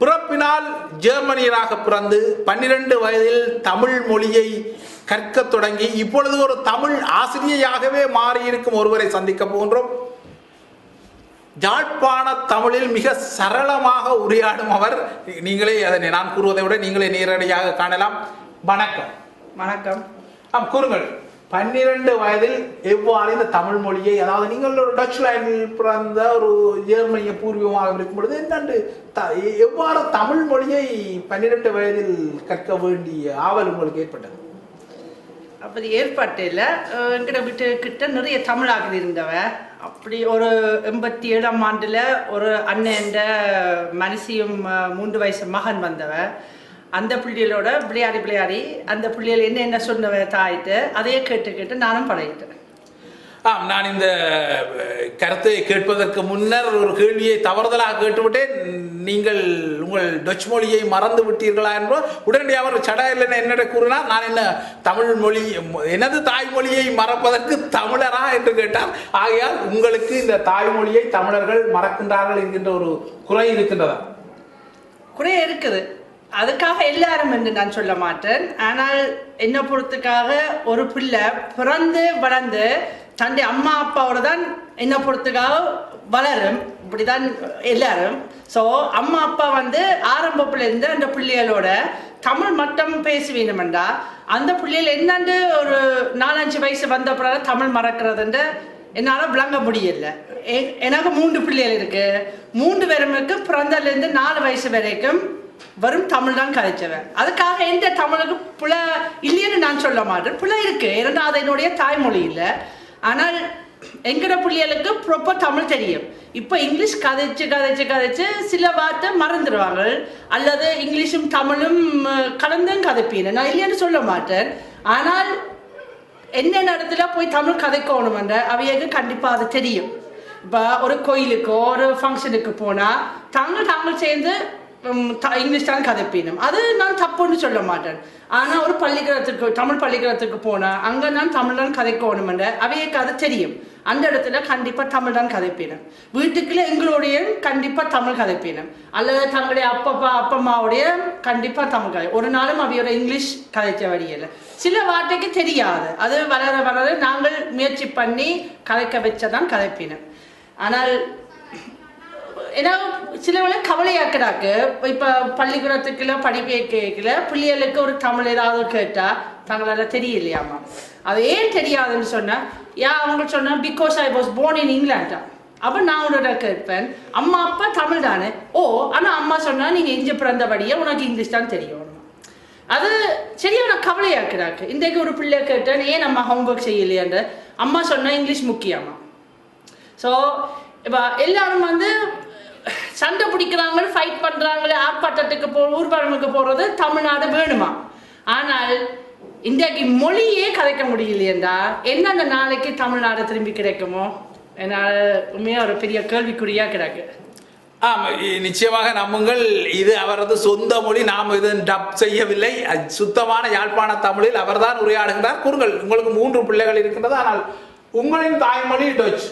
பிறப்பினால் ஜெர்மனியராக பிறந்து 12 வயதில் தமிழ் மொழியை கற்க தொடங்கி இப்பொழுது ஒரு தமிழ் ஆசிரியையாகவே மாறியிருக்கும் ஒருவரை சந்திக்க போகின்றோம். யாழ்ப்பாண தமிழில் மிக சரளமாக உரையாடும் அவர். நீங்களே அதனை நான் கூறுவதை விட நீங்களே நேரடியாக காணலாம். வணக்கம். வணக்கம். கூறுங்கள், 12 வயதில் எவ்வாறு இந்த தமிழ் மொழியை, அதாவது நீங்கள் ஒரு டச்லாண்டில் பிறந்த ஒரு ஜெர்மனிய பூர்வீகமாக இருக்கும் பொழுது என்னண்டு எவ்வாறு தமிழ் மொழியை 12 வயதில் கற்க வேண்டிய ஆவல் உங்களுக்கு ஏற்பட்டது? அப்படி ஏற்பட்டில்ல. எங்கிட்ட வீட்டு கிட்ட நிறைய தமிழாக இருந்தவ. அப்படி ஒரு 87ஆம் ஆண்டுல ஒரு அண்ணன் மனசியும் 3 வயசு மகன் வந்தவ. அந்த பிள்ளைகளோட விளையாடி அந்த பிள்ளைகள் என்ன சொன்னவ தாயிட்டு அதையே கேட்டு நானும் பழகிட்டேன். நான் இந்த கருத்தை கேட்பதற்கு முன்னர் ஒரு கேள்வியை தவறுதலாக கேட்டுவிட்டேன். நீங்கள் உங்கள் டச் மொழியை மறந்து விட்டீர்களா என்போ உடனடியாக அவர் சடையில் என்னிட கூறினார். நான் என்ன தமிழ் மொழி, எனது தாய்மொழியை மறப்பதற்கு தமிழரா என்று கேட்டார். ஆகையால் உங்களுக்கு இந்த தாய்மொழியை தமிழர்கள் மறக்கின்றார்கள் என்கின்ற ஒரு குறை இருக்கின்றதா? குறை இருக்குது. அதுக்காக எல்லாரும் என்று நான் சொல்ல மாட்டேன். ஆனால் என்ன பொறுத்துக்காக ஒரு பிள்ளை பிறந்து வளர்ந்து தன்னுடைய அம்மா அப்பாவோட தான் என்ன பொறுத்துக்காக வளரும். இப்படிதான் எல்லாரும். ஸோ அம்மா அப்பா ஆரம்பப்பிலேருந்து அந்த பிள்ளைகளோட தமிழ் மட்டும் பேசி வேணுமெண்டா அந்த பிள்ளைகள் என்னண்டு ஒரு 4-5 வயசு வந்த பிறகு தமிழ் மறக்கிறதுன்ற என்னால் விளங்க முடியல. எனக்கு 3 பிள்ளைகள் இருக்கு. 3 பேருமுக்கு பிறந்தலேருந்து 4 வயசு வரைக்கும் வரும் தமிழ் தான் கதைச்சவன். அதுக்காக எந்த தமிழுக்கு பிள்ளை இல்லைன்னு நான் சொல்ல மாட்டேன். பிள்ளை இருக்கு, ஏன்னா அது என்னுடைய தாய்மொழி இல்லை. ஆனால் எங்கட பிள்ளைகளுக்கு ப்ராப்பர் தமிழ் தெரியும். இப்போ இங்கிலீஷ் கதைச்சு சில வார்த்தை மறந்துடுவாங்க, அல்லது இங்கிலீஷும் தமிழும் கலந்தும் கதைப்பீங்க. நான் இல்லைன்னு சொல்ல மாட்டேன். ஆனால் என்னென்ன இடத்துல போய் தமிழ் கதைக்கணுமென்ற அவையக்கு கண்டிப்பாக அது தெரியும். இப்போ ஒரு கோயிலுக்கோ ஒரு ஃபங்க்ஷனுக்கு போனால் தாங்கள் சேர்ந்து இங்கிலீஷ் தான் கதைப்பினும். அது நான் தப்புன்னு சொல்ல மாட்டேன். ஆனால் ஒரு தமிழ் பள்ளிக்கூடத்துக்கு போனால் அங்கே நான் தமிழ் தான் கதைக்கணுமென்ற அவையக்கு அது தெரியும். அந்த இடத்துல கண்டிப்பாக தமிழ் தான் கதைப்பினும். வீட்டுக்குள்ள எங்களுடைய கண்டிப்பாக தமிழ் கதைப்பினும், அல்லது தங்களுடைய அப்பம்மாவுடைய கண்டிப்பாக தமிழ் கதை. ஒரு நாளும் அவையோட இங்கிலீஷ் கதைச்ச வழியில் சில வார்த்தைக்கு தெரியாது. அது வளர நாங்கள் முயற்சி பண்ணி கதைக்க வச்சதான் கதைப்பினும். ஆனால் ஏன்னா சில வேளை கவலையாக்குறாக்கு. இப்போ பள்ளிக்கூடத்துக்குள்ள படிப்பே கேட்கல பிள்ளைகளுக்கு ஒரு தமிழ் ஏதாவது கேட்டால் தங்களால் தெரியலையாமா. அது ஏன் தெரியாதுன்னு சொன்னால் அவங்க சொன்னால் because I was born in இங்கிலாண்டா. அப்போ நான் உன்னோட கேட்பேன், அம்மா அப்பா தமிழ் தானே. ஓ, ஆனால் அம்மா சொன்னால் நீங்கள் இங்கே பிறந்தபடியே உனக்கு இங்கிலீஷ் தான் தெரியும். அது சரியான கவலையாக்குறாக்கு. இன்றைக்கு ஒரு பிள்ளை கேட்டேன், ஏன் நம்ம ஹோம்ஒர்க் செய்யலையான்ற. அம்மா சொன்னால் இங்கிலீஷ் முக்கியமா. ஸோ இப்போ எல்லாரும் சண்டை பிடிக்கிறாங்க, ஃபைட் பண்ணுறாங்களே, ஆர்ப்பாட்டத்துக்கு ஊர்வலமுக்கு போகிறது தமிழ்நாடு வேணுமா. ஆனால் இன்றைக்கு மொழியே கதைக்க முடியலையேண்டா என்னென்ன நாளைக்கு தமிழ்நாடு திரும்பி கிடைக்குமோ என்னால் உண்மையாக ஒரு பெரிய கேள்விக்குறியாக கிடக்கு. நிச்சயமாக நம்புங்கள், இது அவரது சொந்த மொழி. நாம் இது டப் செய்யவில்லை. சுத்தமான யாழ்ப்பாண தமிழில் அவர்தான் உரையாடுகிறார். கூறுங்கள், உங்களுக்கு 3 பிள்ளைகள் இருக்கின்றது. ஆனால் உங்களின் தாய்மொழி டச்.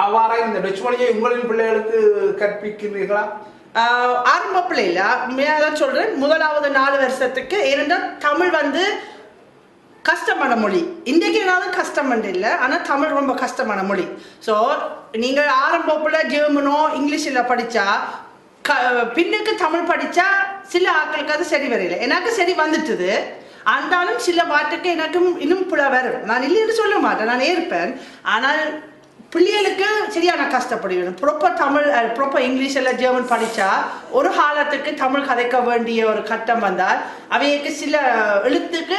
அவ்வாறாக இந்த டச் மொழியை உங்களின் பிள்ளைகளுக்கு கற்பிக்கிறீர்களா? ஆரம்ப பிள்ளைல உண்மையாக சொல்றேன். முதலாவது 4 வருஷத்துக்கு ஏனென்றால் தமிழ் கஷ்டமான மொழி. இன்றைக்கு ஏதாவது கஷ்டம் இல்லை, ஆனால் தமிழ் ரொம்ப கஷ்டமான மொழி. ஸோ நீங்கள் ஆரம்பத்தில் ஜெர்மனோ இங்கிலீஷில் படித்தா பின்னுக்கு தமிழ் படித்தா சில ஆட்களுக்கு அது சரி வரையில. எனக்கு சரி வந்துட்டுது. ஆனாலும் சில வார்த்தைக்கு எனக்கும் இன்னும் புல வரும். நான் இல்லைன்னு சொல்ல மாட்டேன், நான் ஏற்பேன். ஆனால் பிள்ளைகளுக்கு சரியான கஷ்டப்படுவேன். ப்ராப்பர் தமிழ் ப்ராப்பர் இங்கிலீஷ் எல்லாம் ஜெர்மன் படித்தா ஒரு காலத்துக்கு தமிழ் கதைக்க வேண்டிய ஒரு கட்டம் வந்தால் அவைக்கு சில எழுத்துக்கு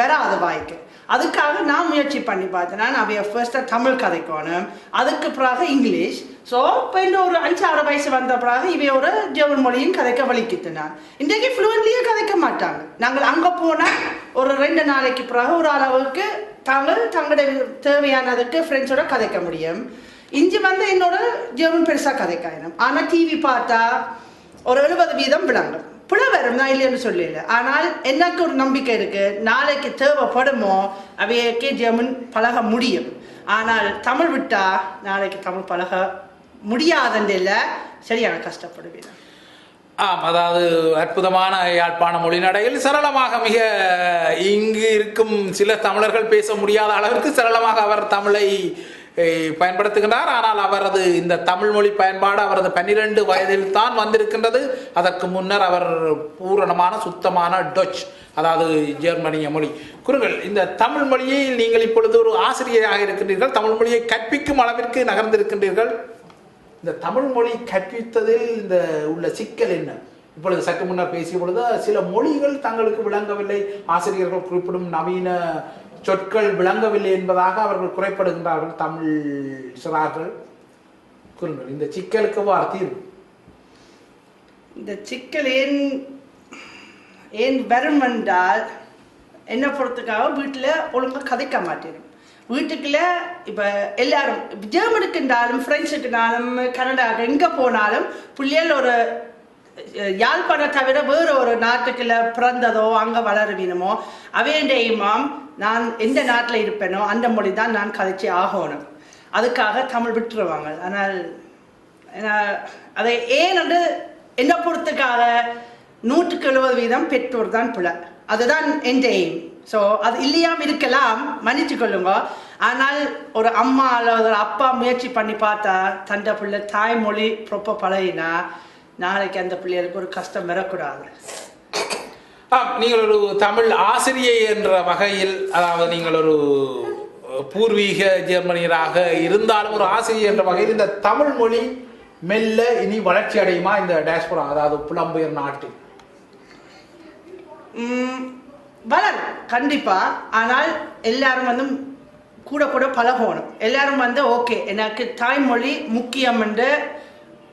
வராது வாய்க்கு. அதுக்காக நான் முயற்சி பண்ணி பார்த்தேன். நான் அவைய ஃபர்ஸ்ட்டாக தமிழ் கதைக்கணும், அதுக்கு பிறகு இங்கிலீஷ். ஸோ இப்போ இன்னும் ஒரு 5-6 வயசு வந்த பிறகு இவையோட ஜெர்மன் மொழியும் கதைக்க வலிக்குது. நான் இன்றைக்கு ஃப்ளூவன்ட்லியே கதைக்க மாட்டாங்க. நாங்கள் அங்கே போனால் ஒரு 2 நாளைக்கு பிறகு ஒரு அளவுக்கு தங்களுடைய தேவையானதுக்கு ஃப்ரெண்ட்ஸோட கதைக்க முடியும். இஞ்சி என்னோட ஜெர்மன் பெருசாக கதைக்காயினும். ஆனால் டிவி பார்த்தா ஒரு 70% விளங்கும். புல வரும், நான் இல்லைன்னு சொல்லல. ஆனால் எனக்கு ஒரு நம்பிக்கை இருக்கு, நாளைக்கு தேவைப்படுமோ அவையக்கே ஜெர்மன் பழக முடியும். ஆனால் தமிழ் விட்டா நாளைக்கு தமிழ் பழக முடியாதுன்னு இல்லை, சரியான கஷ்டப்படுவேன். ஆம், அதாவது அற்புதமான யாழ்ப்பாண மொழி நடையில் சரளமாக மிக இங்கு இருக்கும் சில தமிழர்கள் பேச முடியாத அளவிற்கு சரளமாக அவர் தமிழை பயன்படுத்துகின்றார். ஆனால் அவரது இந்த தமிழ் மொழி பயன்பாடு அவரது 12 வயதில் தான் வந்திருக்கின்றது. அதற்கு முன்னர் அவர் பூரணமான சுத்தமான டொச், அதாவது ஜெர்மனிய மொழி. குருங்கள், இந்த தமிழ் மொழியை நீங்கள் இப்பொழுது ஒரு ஆசிரியராக இருக்கின்றீர்கள், தமிழ் மொழியை கற்பிக்கும் அளவிற்கு நகர்ந்திருக்கின்றீர்கள். இந்த தமிழ் மொழி கற்பித்ததில் இந்த உள்ள சிக்கல் என்ன? இப்பொழுது சற்று முன்னர் பேசிய பொழுது சில மொழிகள் தங்களுக்கு விளங்கவில்லை, ஆசிரியர்கள் குறிப்பிடும் நவீன சொற்கள் விளங்கவில்லை என்பதாக அவர்கள் குறைப்படுகின்றார்கள் தமிழ் சிறார்கள். கூறுங்கள், இந்த சிக்கலுக்கு தீர்வு? இந்த சிக்கல் ஏன் வரும் என்றால் என்ன பொறுத்துக்காக வீட்டில் ஒழுங்காக கதைக்க மாட்டேன். வீட்டுக்குள்ள இப்போ எல்லாரும் ஜெர்மனுக்குன்றாலும் ஃப்ரெஞ்சுக்குனாலும் கனடா எங்கே போனாலும் பிள்ளைகள் ஒரு யாழ்ப்பாணம் தவிர வேறு ஒரு நாட்டுக்குள்ள பிறந்ததோ அங்கே வளருவீனமோ அவையண்டையுமாம் நான் எந்த நாட்டில் இருப்பேனோ அந்த மொழி தான் நான் கதைச்சி ஆகணும். அதுக்காக தமிழ் விட்டுருவாங்க. ஆனால் அதை ஏன் வந்து என்ன பொறுத்துக்காக 170% பெற்றோர் தான் பிள்ளை. அதுதான் என் எய்ம். ஸோ அது இல்லையாம இருக்கலாம், மன்னிச்சு கொள்ளுங்க. ஆனால் ஒரு அம்மா அல்லது ஒரு அப்பா முயற்சி பண்ணி பார்த்தா தண்டை பிள்ளை தாய்மொழி ப்ராப்பர் பழகினா நாளைக்கு அந்த பிள்ளைகளுக்கு ஒரு கஷ்டம் வரக்கூடாது. நீங்கள் ஒரு தமிழ் ஆசிரியை என்ற வகையில், அதாவது நீங்கள் ஒரு பூர்வீக ஜெர்மனியராக இருந்தாலும் ஒரு ஆசிரியர் என்ற வகையில் இந்த தமிழ் மொழி மெல்ல இனி வளர்ச்சி அடையுமா இந்த டேஸ்போரா, அதாவது புலம்பெயர் நாட்டில்? வளரும் கண்டிப்பா. ஆனால் எல்லாரும் வந்து கூட கூட பழகணும். எல்லாரும் வந்து ஓகே எனக்கு தாய்மொழி முக்கியம் என்று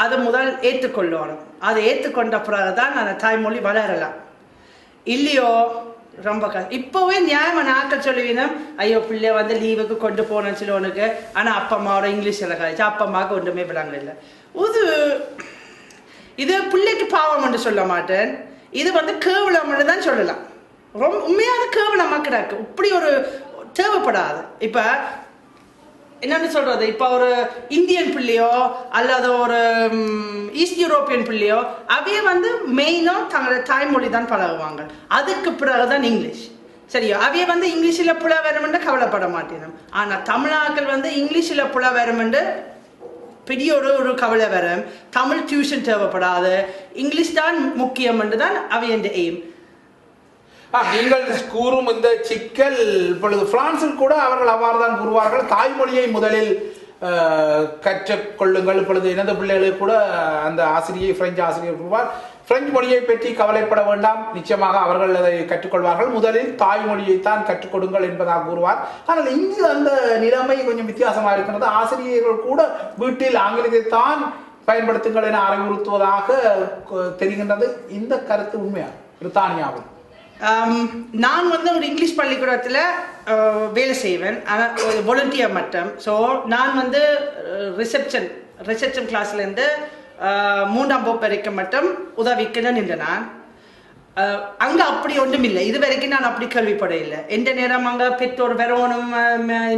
அதை முதல் ஏற்றுக்கொள்ளணும். அதை ஏற்றுக்கொண்ட பிறகுதான் அந்த தாய்மொழி வளரலாம். இல்லையோ ரொம்ப இப்போவே நியாயமான ஆட்கள் சொல்லுவீங்கன்னா ஐயோ பிள்ளை வந்து லீவுக்கு கொண்டு போனேன்னு சொல்லுவனுக்கு, ஆனால் அப்பா அம்மாவோட இங்கிலீஷில் கழிச்சு அப்பா அம்மாவுக்கு ஒன்றுமே விளங்க இல்லை. இது பிள்ளைக்கு பாவம் என்று சொல்ல மாட்டேன், இது வந்து கேவலம் தான் சொல்லலாம். ரொம்ப உண்மையான கேவலமாக கிடக்கு. இப்படி ஒரு தேவைப்படாது. இப்போ என்னன்னு சொல்றது, இப்போ ஒரு இந்தியன் பிள்ளையோ அல்லது ஒரு ஈஸ்ட் யூரோப்பியன் பிள்ளையோ அவையே வந்து மெயினாக தங்களோட தாய்மொழி தான் பழகுவாங்க. அதுக்கு பிறகுதான் இங்கிலீஷ். சரியா, அவைய வந்து இங்கிலீஷில் புல வருமென்று கவலைப்பட மாட்டேனும். ஆனால் தமிழாக்கள் வந்து இங்கிலீஷில் புல வருமென்று பெரிய ஒரு கவலை வரும். தமிழ் டியூஷன் தேவைப்படாது, இங்கிலீஷ் தான் முக்கியம் என்று தான் அவைய எய்ம். நீங்கள் கூறும் இந்த சிக்கல் இப்பொழுது பிரான்சில் கூட அவர்கள் அவ்வாறு தான் கூறுவார்கள். தாய்மொழியை முதலில் கற்றுக்கொள்ளுங்கள். இப்பொழுது எனது பிள்ளைகளுக்கு கூட அந்த ஆசிரியை பிரெஞ்சு ஆசிரியர் கூறுவார், பிரெஞ்சு மொழியை பற்றி கவலைப்பட வேண்டாம், நிச்சயமாக அவர்கள் அதை கற்றுக்கொள்வார்கள், முதலில் தாய்மொழியைத்தான் கற்றுக் கொடுங்கள் என்பதாக கூறுவார். ஆனால் இங்கு அந்த நிலைமை கொஞ்சம் வித்தியாசமாக இருக்கிறது. ஆசிரியர்கள் கூட வீட்டில் ஆங்கிலத்தை தான் பயன்படுத்துங்கள் என அறிவுறுத்துவதாக தெரிகின்றது. இந்த கருத்து உண்மையா பிரித்தானியாவில்? நான் வந்து ஒரு இங்கிலீஷ் பள்ளிக்கூடத்தில் வேலை செய்வேன், ஆனால் ஒரு வாலண்டியர் மட்டும். ஸோ நான் வந்து ரிசப்ஷன் கிளாஸ்லேருந்து 3ஆம் வகுப்பு வரைக்கும் மட்டும் உதவிக்குன்னு நின்றேன். நான் அங்கே அப்படி ஒன்றும் இல்லை, இது வரைக்கும் நான் அப்படி கேள்விப்பட இல்லை. எந்த நேரம் அங்கே பெற்றோர் வரணும்,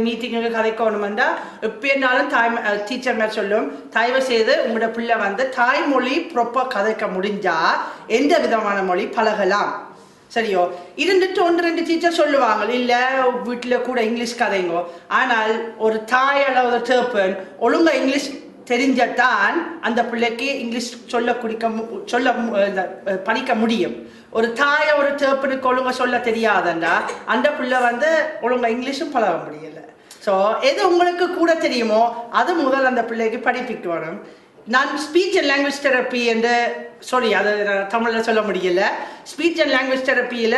மீட்டிங்கு கதைக்கணுமெண்டா எப்போ இருந்தாலும் டீச்சர் மேலே சொல்லும், தயவு செய்து உங்களோட பிள்ளை வந்து தாய்மொழி ப்ராப்பராக கதைக்க முடிஞ்சா எந்த விதமான மொழி பழகலாம். சரியோ, இருந்துட்டு 1-2 டீச்சர் சொல்லுவாங்க இல்லை வீட்டில் கூட இங்கிலீஷ் கதைங்கோ. ஆனால் ஒரு தாய் அல்லது தேப்பன் ஒழுங்கா இங்கிலீஷ் தெரிஞ்சத்தான் அந்த பிள்ளைக்கு இங்கிலீஷ் படிக்க முடியும். ஒரு தாயை ஒரு தேப்பனுக்கு ஒழுங்கா சொல்ல தெரியாதண்டா அந்த பிள்ளை வந்து ஒழுங்கா இங்கிலீஷும் பழக முடியலை. ஸோ எது உங்களுக்கு கூட தெரியுமோ அது முதல் அந்த பிள்ளைக்கு படிப்பிக்கணும். நான் ஸ்பீச் அண்ட் லாங்குவேஜ் தெரப்பி என்று அதை தமிழில் சொல்ல முடியல, ஸ்பீச் அண்ட் லாங்குவேஜ் தெரப்பியில்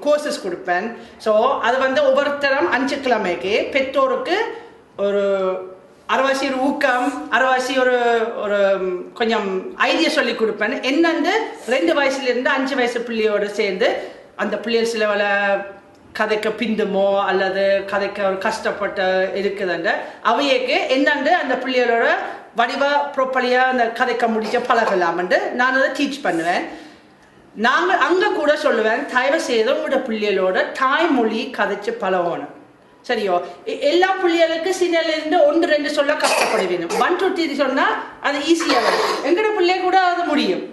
கோர்சஸ் கொடுப்பேன். ஸோ அது வந்து ஒவ்வொருத்தரும் 5 கிழமைக்கு பெற்றோருக்கு ஒரு அரைவாசி ஒரு ஊக்கம், அரைவாசி ஒரு கொஞ்சம் ஐடியா சொல்லி கொடுப்பேன். என்னென்று 2 வயசுலேருந்து 5 வயசு பிள்ளையோடு சேர்ந்து அந்த பிள்ளைகள் சில வேலை கதைக்க பிந்துமோ அல்லது கதைக்க ஒரு கஷ்டப்பட்டு இருக்குதுன்ற அவையக்கு என்னண்டு அந்த பிள்ளைகளோட வடிவா ப்ராப்பர்லியாக அந்த கதைக்க முடிச்ச பழகலாம்ன்று நான் அதை டீச் பண்ணுவேன். நாங்கள் அங்கே கூட சொல்லுவேன், தயவு செய்து உங்களோட பிள்ளைகளோட தாய்மொழி கதைச்சு பழகணும். சரியோ, எல்லா பிள்ளைகளுக்கு சின்னலேருந்து 1-2 சொல்ல கஷ்டப்படுவேணும். 1-2-3 சொன்னால் அது ஈஸியாக வரும். எங்களோட பிள்ளைய கூட அது முடியும்.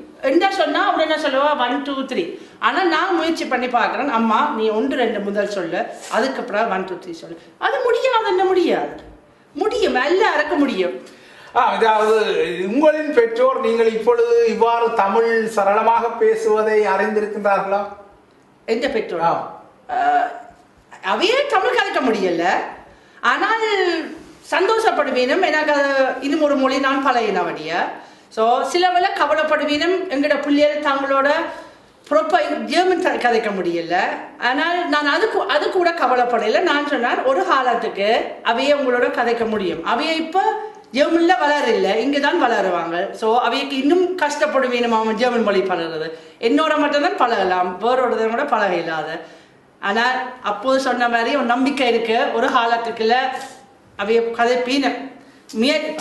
கொஞ்சம் சொல்லுவா 1 2 3. ஆனா நான் முயற்சி பண்ணி பார்க்குறேன், அம்மா நீ 1 2 முதல் சொல்லு, அதுக்கப்புறம் 1 2 3 சொல்லு. அது முடியாது, என்ன முடியாது, முடியும், எல்லாருக்கும் முடியும். அதாவது உங்களின் பெற்றோர் நீங்கள் இப்பொழுது இவ்வாறு தமிழ் சரளமாக பேசுவதை அறிந்திருக்கின்றார்களா? எந்த பெற்றோர்? அவையே தமிழ் கலைக்க முடியல, ஆனால் சந்தோஷப்படுவீனும். எனக்கு அது இன்னும் ஒரு மொழி நான் பழையினவடிய. ஸோ சில வேளை கவலைப்படுவீனும், எங்களோட பிள்ளைகள் தங்களோட ப்ராப்பர் ஜெர்மன் கதைக்க முடியல. ஆனால் நான் அது கூட கவலைப்படையில. நான் சொன்னேன் ஒரு காலத்துக்கு அவையே உங்களோட கதைக்க முடியும். அவையே இப்போ ஜெர்மன்ல வளரில்லை, இங்கே தான் வளருவாங்க. ஸோ அவைக்கு இன்னும் கஷ்டப்படுவீனும் அவன் ஜெர்மன் மொழி பழகிறது. என்னோட மட்டும்தான் பழகலாம், வேறோட கூட பழக இல்லாத. ஆனால் அப்போது சொன்ன மாதிரி ஒரு நம்பிக்கை இருக்கு, ஒரு காலத்துக்குள்ள அவைய கதைப்பீனம்,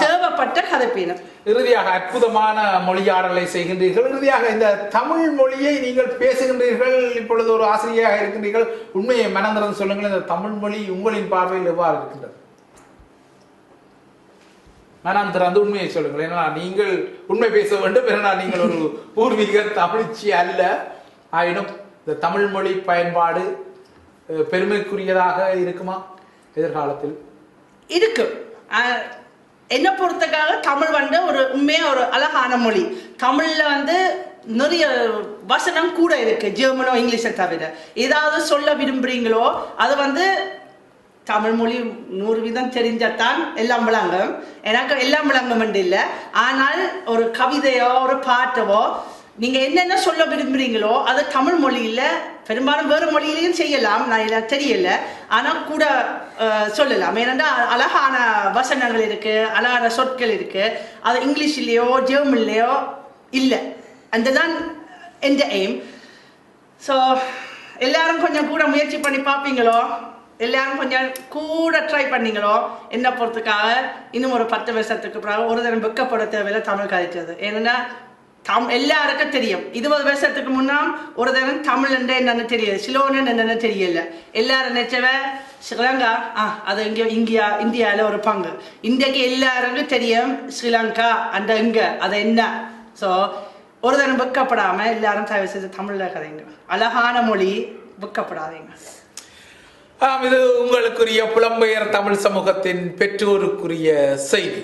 தேவைப்பட்ட கதைப்பீனம். இறுதியாக அற்புதமான மொழியாடலை செய்கின்றீர்கள். இறுதியாக இந்த தமிழ் மொழியை நீங்கள் பேசுகின்றீர்கள், இப்பொழுது ஒரு ஆசிரியராக இருக்கின்றீர்கள். உண்மையை மனந்திறந்து சொல்லுங்கள், இந்த தமிழ் மொழி உங்களின் பார்வையில் எவ்வாறு இருக்கின்றது? மனந்திறந்து உண்மையை சொல்லுங்கள். ஏன்னா நீங்கள் உண்மை பேச வேண்டும், ஏன்னா நீங்கள் ஒரு பூர்வீக தமிழ்ச்சி அல்ல. ஆயினும் இந்த தமிழ் மொழி பயன்பாடு பெருமைக்குரியதாக இருக்குமா எதிர்காலத்தில்? இருக்கு. என்ன பொறுத்தக்காக தமிழ் ஒரு உண்மையா ஒரு அழகான மொழி. தமிழ்ல நிறைய வசனம் கூட இருக்கு, ஜெர்மனோ இங்கிலீஷை தவிர. ஏதாவது சொல்ல விரும்புறீங்களோ அது தமிழ் மொழி 100% தெரிஞ்சத்தான் எல்லாம் விளங்கும். எனக்கு எல்லாம் விளங்கும் இல்லை, ஆனால் ஒரு கவிதையோ ஒரு பாட்டவோ நீங்க என்னென்ன சொல்ல விரும்புறீங்களோ அது தமிழ் மொழியில, பெரும்பாலும் வேறு மொழியிலையும் செய்யலாம், நான் தெரியல, ஆனா கூட சொல்லலாம். ஏன்னா அழகான வசனங்கள் இருக்கு, அழகான சொற்கள் இருக்கு. அது இங்கிலீஷ்லயோ ஜெர்மன்லயோ இல்லை. அந்த தான் எந்த எய்ம். ஸோ எல்லாரும் கொஞ்சம் கூட முயற்சி பண்ணி பார்ப்பீங்களோ, எல்லாரும் கொஞ்சம் கூட ட்ரை பண்ணீங்களோ, என்ன பொறுத்துக்காக இன்னும் ஒரு 10 வருஷத்துக்கு பிறகு ஒரு தரம் வெக்கப்பட தேவையில்லை தமிழ் கதைச்சது. ஏன்னா எல்லாருக்கும் தெரியும். 20 வருஷத்துக்கு முன்னா ஒரு தரம் தமிழ் என்னன்னு தெரியாது, சிலோன்னு என்னன்னு தெரியல. எல்லாரும் நினைச்சவ ஸ்ரீலங்கா, அது இந்தியாவில் ஒரு பங்கு. இன்றைக்கு எல்லாருக்கும் தெரியும் ஸ்ரீலங்கா அந்த இங்க அது என்ன. ஸோ ஒரு தரம் வெக்கப்படாம எல்லாரும் தயவு செய்து தமிழ்ல கதைங்க. அழகான மொழி, வெக்கப்படாதீங்க. இது உங்களுக்குரிய புலம்பெயர் தமிழ் சமூகத்தின் பெற்றோருக்குரிய செய்தி.